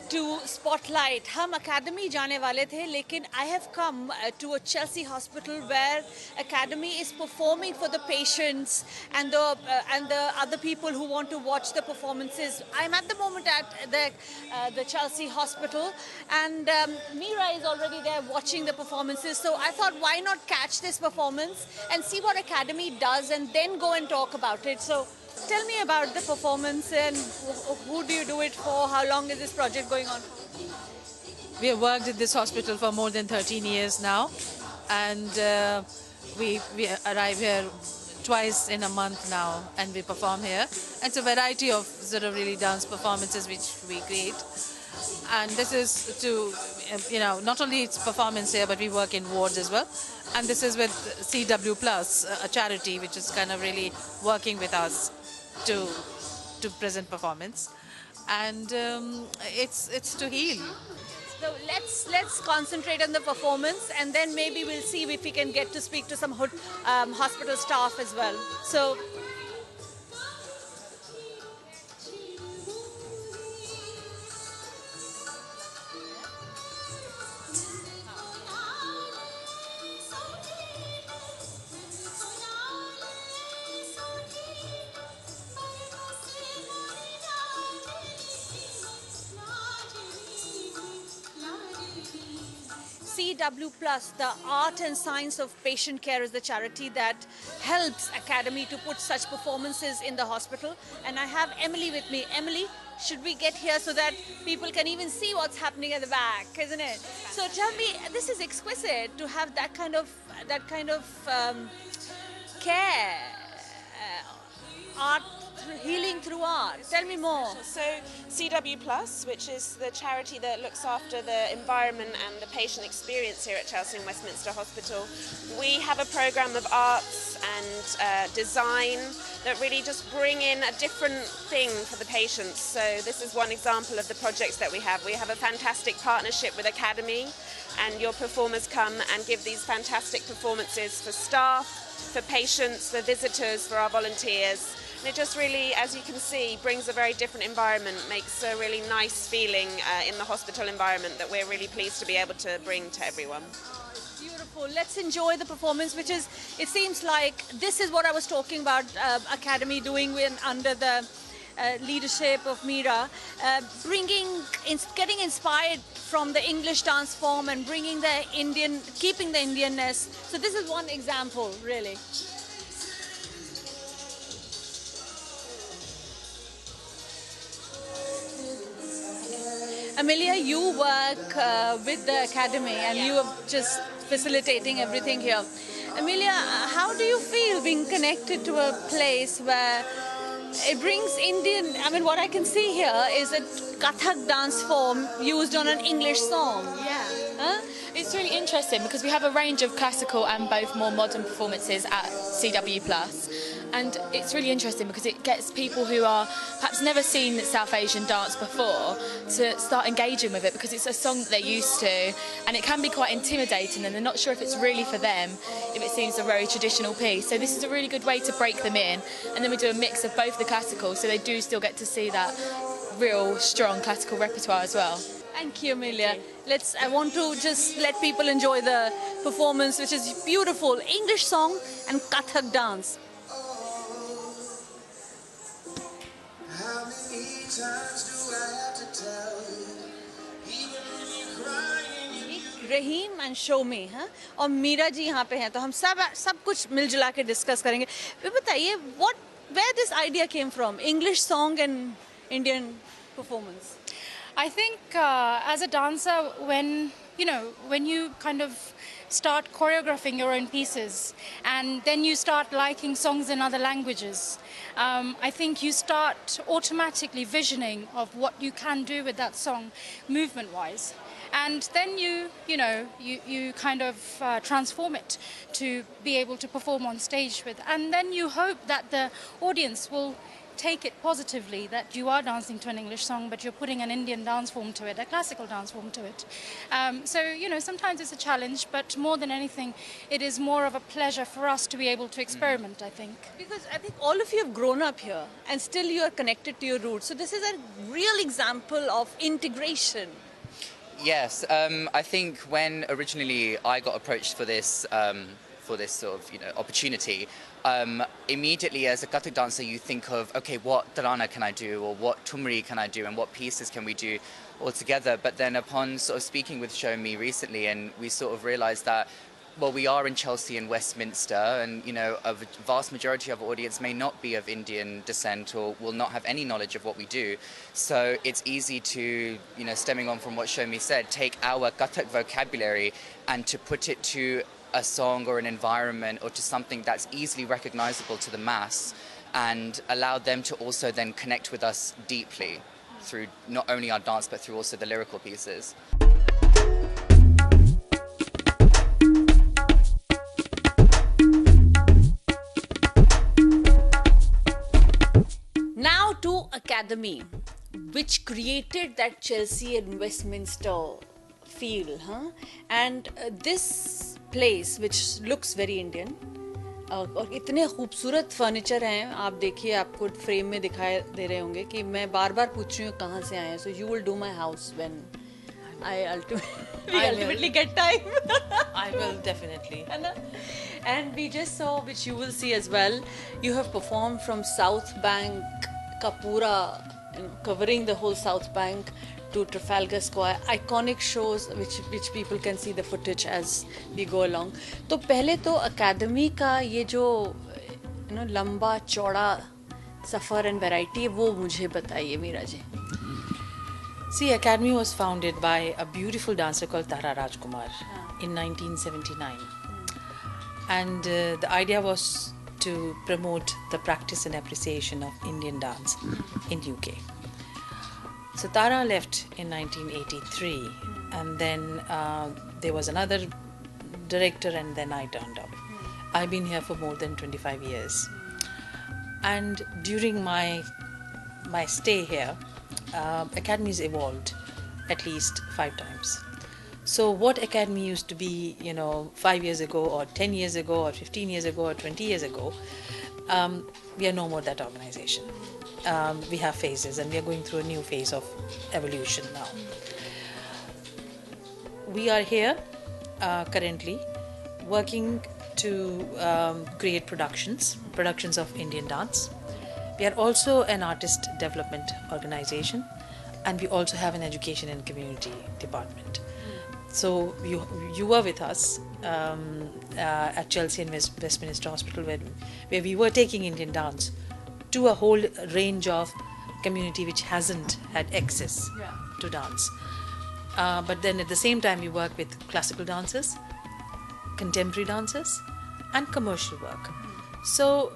to spotlight. हम Academy जाने वाले थे, लेकिन I have come to a Chelsea hospital where Academy is performing for the patients and the other people who want to watch the performances. I'm at the moment at the Chelsea hospital, and Mira is already there watching the performances. So I thought, why not catch this performance and see what Academy does, and then go and talk about it. So tell me about the performance, and who do you do it for? How long is this project going on for? We have worked in this hospital for more than 13 years now, and we arrive here twice in a month now, and we perform here. It's a variety of sort of really dance performances which we create, and this is to, not only it's performance here, but we work in wards as well. And this is with CW Plus, a charity which is kind of really working with us to present performance, and it's to heal. So let's concentrate on the performance, and then maybe we'll see if we can get to speak to some hospital staff as well. So. CW Plus, the Art and Science of Patient Care, is the charity that helps Academy to put such performances in the hospital. And I have Emily with me. Emily, should we get here so that people can even see what's happening at the back, isn't it? So tell me, this is exquisite to have that kind of care, art, healing through art. Tell me more. So CW Plus, which is the charity that looks after the environment and the patient experience here at Chelsea and Westminster Hospital, we have a programme of arts and design that really just bring in a different thing for the patients. So this is one example of the projects that we have. We have a fantastic partnership with Akademi, and your performers come and give these fantastic performances for staff, for patients, for visitors, for our volunteers. And it just really, as you can see, brings a very different environment, makes a really nice feeling in the hospital environment that we're really pleased to be able to bring to everyone. Oh, it's beautiful. Let's enjoy the performance, which is, it seems like this is what I was talking about, Academy doing under the leadership of Mira, getting inspired from the English dance form and bringing the keeping the Indianness. So this is one example, really. Amelia, you work with the Academy, and you are just facilitating everything here. Amelia, how do you feel being connected to a place where it brings Indian, what I can see here is a Kathak dance form used on an English song. Yeah. Huh? It's really interesting because we have a range of classical and both more modern performances at CW Plus. And it's really interesting because it gets people who are perhaps never seen South Asian dance before to start engaging with it, because it's a song that they're used to, and it can be quite intimidating and they're not sure if it's really for them, if it seems a very traditional piece. So this is a really good way to break them in, and then we do a mix of both the classical, so they do still get to see that real strong classical repertoire as well. Thank you, Amelia. I want to just let people enjoy the performance, which is beautiful. English song and Kathak dance. How many times do I have to tell you, even when you're crying? Rahim and show में, हाँ, और मीरा जी यहाँ पे हैं, तो हम सब कुछ मिलजुला के डिस्कस करेंगे. बताइए, where this idea came from, English song and Indian performance? I think as a dancer, when you kind of start choreographing your own pieces and then you start liking songs in other languages, I think you start automatically visioning of what you can do with that song movement-wise. And then you kind of transform it to be able to perform on stage with. And then you hope that the audience will take it positively that you are dancing to an English song, but you're putting an Indian dance form to it, a classical dance form to it. So, you know, sometimes it's a challenge, but more than anything, it is more of a pleasure for us to be able to experiment, I think. Because I think all of you have grown up here and still you are connected to your roots. So this is a real example of integration. Yes, I think when originally I got approached for this sort of opportunity, immediately as a Kathak dancer you think of, okay, what tarana can I do, or what tumri can I do, and what pieces can we do all together. But then upon sort of speaking with Shomi recently, and we sort of realised that, well, we are in Chelsea and Westminster, and a vast majority of our audience may not be of Indian descent or will not have any knowledge of what we do. So it's easy to, stemming on from what Shomi said, take our Kathak vocabulary and to put it to a song or an environment or to something that's easily recognizable to the mass, and allow them to also then connect with us deeply through not only our dance but through also the lyrical pieces. Now to Akademi, which created that Chelsea and Westminster feel, huh? And this place, which looks very Indian, और इतने खूबसूरत furniture हैं, आप देखिए, आपको frame में दिखाई दे रहे होंगे कि मैं बार बार पूछ रही हूँ कहाँ से आए हैं. So you will do my house when I ultimately get time. I will definitely. And we just saw, which you will see as well, you have performed from South Bank ka pura, covering the whole South Bank to Trafalgar Square, iconic shows which people can see the footage as we go along. तो पहले तो Akademi का ये जो लंबा चौड़ा सफर and variety, वो मुझे बताइए Meera ji. See, Akademi was founded by a beautiful dancer called Tara Rajkumar in 1979. And the idea was to promote the practice and appreciation of Indian dance in UK. So Tara left in 1983, and then there was another director, and then I turned up. I've been here for more than 25 years. And during my stay here, Academy's evolved at least 5 times. So what Akademi used to be, 5 years ago, or 10 years ago, or 15 years ago, or 20 years ago, we are no more that organization. We have phases, and we are going through a new phase of evolution now. We are here currently working to create productions of Indian dance. We are also an artist development organization, and we also have an education and community department. So you were with us at Chelsea and Westminster Hospital, where we were taking Indian dance to a whole range of community which hasn't had access to dance. But then at the same time we work with classical dancers, contemporary dancers, and commercial work. So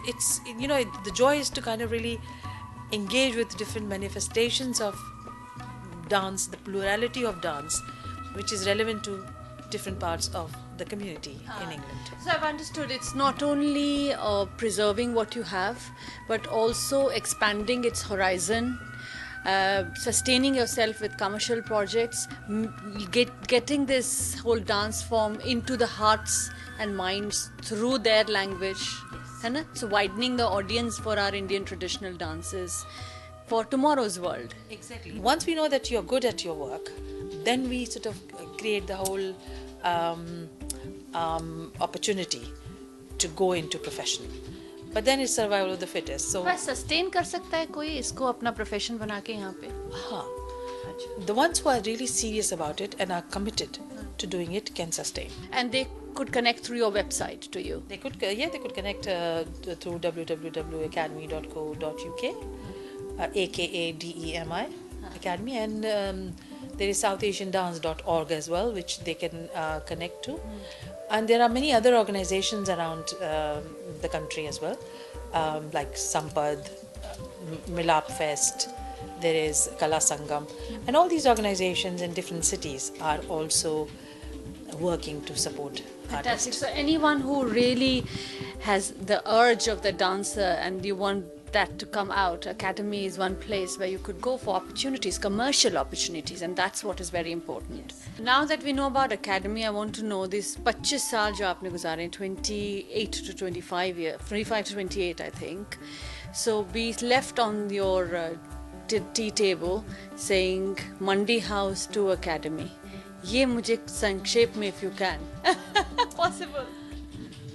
it's, the joy is to kind of really engage with different manifestations of dance, the plurality of dance, which is relevant to different parts of the community in England. So I've understood it's not only preserving what you have, but also expanding its horizon, sustaining yourself with commercial projects, getting this whole dance form into the hearts and minds through their language. Yes. So widening the audience for our Indian traditional dances for tomorrow's world. Exactly. Once we know that you're good at your work, then we sort of create the whole opportunity to go into profession. But then it's survival of the fittest. So क्या sustain कर सकता है कोई इसको अपना profession बना के यहाँ पे? हाँ. The ones who are really serious about it and are committed to doing it can sustain. And they could connect through your website to you. They could, they could connect through www.academy.co.uk, AKADEMI, Academy, and there is southasiandance.org as well, which they can connect to. And there are many other organizations around the country as well, like Sampad, Milap Fest, there is Kala Sangam, and all these organizations in different cities are also working to support Fantastic. artists. So anyone who really has the urge of the dancer and you want that to come out. Academy is one place where you could go for opportunities, commercial opportunities, and that's what is very important. Now that we know about Academy, I want to know this 25 saal jo aapne guzare, 28 to 25 years, 25 to 28 I think. So be left on your tea table saying Mandi House to Academy. ये मुझे संक्षेप में if you can. Possible.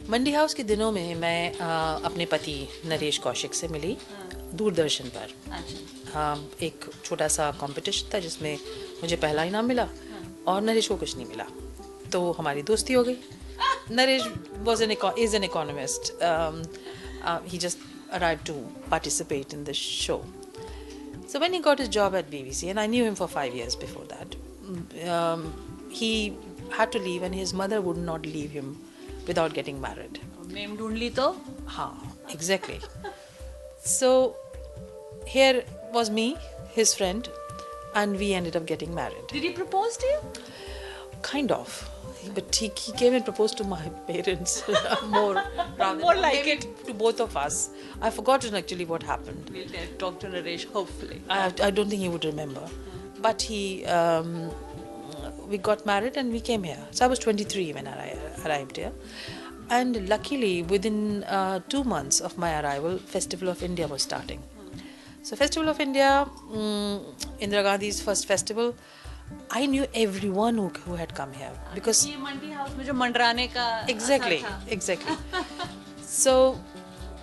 Mandi house के दिनों में मैं अपने पति नरेश कौशिक से मिली दूरदर्शन पर। एक छोटा सा कंपटीशन था जिसमें मुझे पहला इनाम मिला और नरेश को कुछ नहीं मिला, तो हमारी दोस्ती हो गई। Naresh is an economist. He just arrived to participate in the show. So when he got his job at BBC, and I knew him for 5 years before that, he had to leave and his mother would not leave him without getting married. Name ढूंढ तो? हाँ, exactly. So here was me, his friend, and we ended up getting married. Did he propose to you? Kind of. But he came and proposed to my parents more rather More than like maybe it. to both of us. I've forgotten actually what happened. We'll talk to Naresh, hopefully. I don't think he would remember. But we got married and we came here. So I was 23 when I arrived here. And luckily, within 2 months of my arrival, Festival of India was starting. So Festival of India, Indira Gandhi's first festival, I knew everyone who had come here because ये मंडी house में जो मंडराने का exactly. So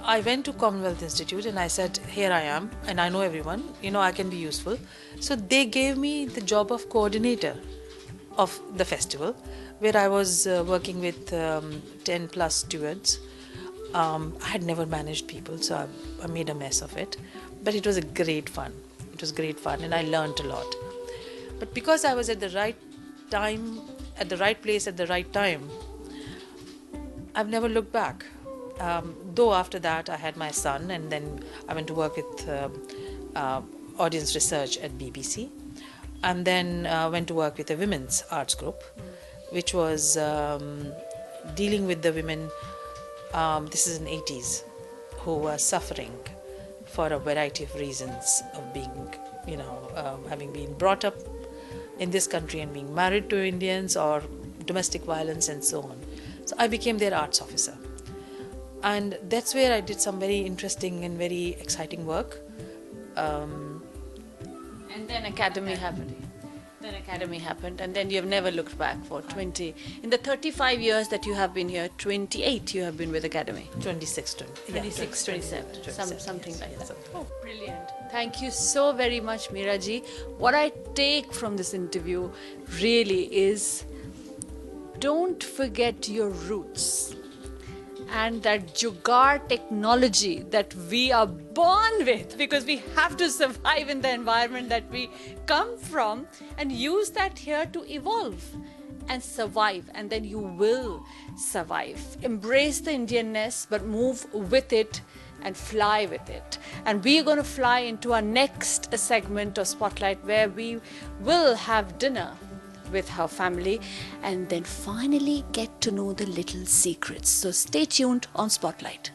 I went to Commonwealth Institute and I said, here I am and I know everyone, I can be useful. So they gave me the job of coordinator of the festival, where I was working with 10 plus stewards. I had never managed people, so I made a mess of it. But it was great fun. It was great fun and I learned a lot. But because I was at the right time, at the right place at the right time, I've never looked back. Though after that I had my son and then I went to work with audience research at BBC and then went to work with a women's arts group, which was dealing with the women, this is in the 80s, who were suffering for a variety of reasons of being, having been brought up in this country and being married to Indians or domestic violence and so on. So I became their arts officer. And that's where I did some very interesting and very exciting work. And then Academy happened. And then you have never looked back for 20. In the 35 years that you have been here, 28 you have been with Academy. 26, 27, something yes, like that. something. Oh, brilliant. Thank you so very much, Mira ji. What I take from this interview really is don't forget your roots. And that jugaad technology that we are born with, because we have to survive in the environment that we come from, and use that here to evolve and survive, and then you will survive. Embrace the Indianness, but move with it and fly with it. And we're going to fly into our next segment of Spotlight, where we will have dinner with her family and then finally get to know the little secrets. So stay tuned on Spotlight.